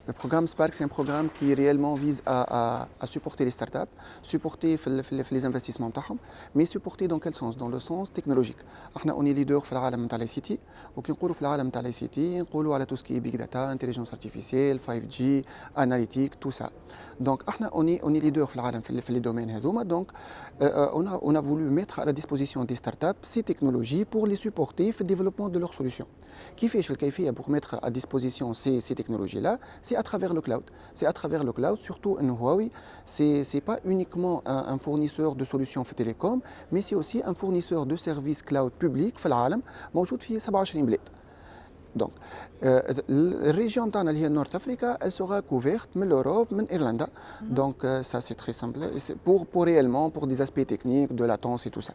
Le programme Spark, c'est un programme qui réellement vise à supporter les startups, supporter les investissements, mais supporter dans quel sens? Dans le sens technologique. On est leader dans le monde de l'ICT, et quand on parle dans le monde de l'ICT, on parle de tout ce qui est big data, intelligence artificielle, 5G, analytique, tout ça. Donc on est leader dans les domaines هذوما. Donc on a voulu mettre à la disposition des startups ces technologies pour les supporter dans le développement de leurs solutions. Qui fait pour mettre à disposition ces technologies-là? C'est à travers le cloud. C'est à travers le cloud, surtout Huawei. Ce n'est pas uniquement un fournisseur de solutions télécom, mais c'est aussi un fournisseur de services cloud publics في العالم موجود في 27 بلاد. Donc, la région de North Africa, elle sera couverte de l'Europe, de l'Irlande. Donc, ça c'est très simple. Pour réellement, pour des aspects techniques, de latence et tout ça.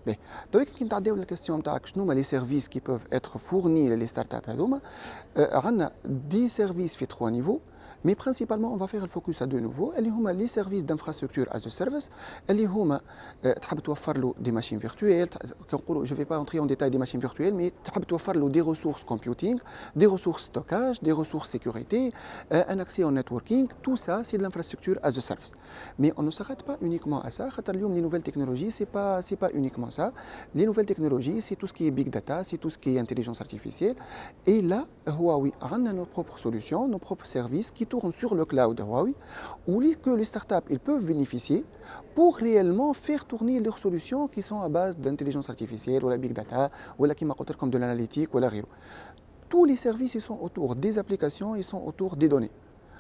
Mais, donc, quand on a la question de les services qui peuvent être fournis les startups, on a 10 services في 3 niveaux. Mais principalement, on va faire le focus à deux niveaux. Les services d'infrastructure as a service. Tu as des machines virtuelles. Je ne vais pas entrer en détail des machines virtuelles, mais tu as des ressources computing, des ressources stockage, des ressources sécurité, un accès au networking. Tout ça, c'est de l'infrastructure as a service. Mais on ne s'arrête pas uniquement à ça. Les nouvelles technologies, ce n'est pas uniquement ça. Les nouvelles technologies, c'est tout ce qui est big data, c'est tout ce qui est intelligence artificielle. Et là, Huawei a nos propres solutions, nos propres services qui tournent sur le cloud de Huawei, où que les startups ils peuvent bénéficier pour réellement faire tourner leurs solutions qui sont à base d'intelligence artificielle ou la big data ou la comme de l'analytique ou la RIRO. Tous les services ils sont autour des applications, ils sont autour des données.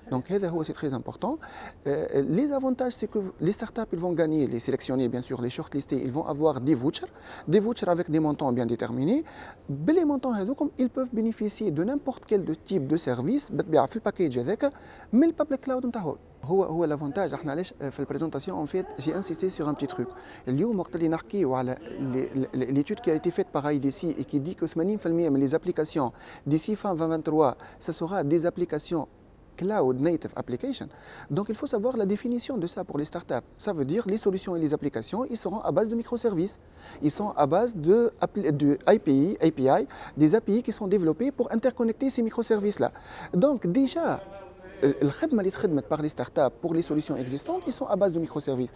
Donc c'est très important. Les avantages, c'est que les startups ils vont gagner, les sélectionnés, bien sûr, les shortlistés, ils vont avoir des vouchers avec des montants bien déterminés. Les montants, ils peuvent bénéficier de n'importe quel type de service, في الباكيج هذاك من البابليك كلاود نتاعو. هو l'avantage. احنا علاش في البريزونطاسيون en fait j'ai insisté sur un petit truc. اليوم وقت اللي نحكيو على l'étude qui a été faite par IDC et qui dit que 80% من les applications d'ici fin 2023, ce sera des applications Cloud Native Application. Donc il faut savoir la définition de ça pour les startups. Ça veut dire les solutions et les applications, ils seront à base de microservices. Ils sont à base de API, des API qui sont développés pour interconnecter ces microservices-là. Donc déjà, les traitements par les startups pour les solutions existantes, ils sont à base de microservices.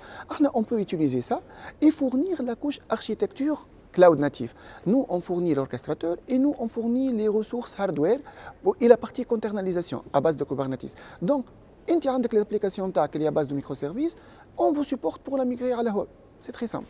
On peut utiliser ça et fournir la couche architecture cloud natif. Nous, on fournit l'orchestrateur et nous, on fournit les ressources hardware et la partie containerisation à base de Kubernetes. Donc, il y a l'application qui est à base de microservices, on vous supporte pour la migrer à la web. C'est très simple.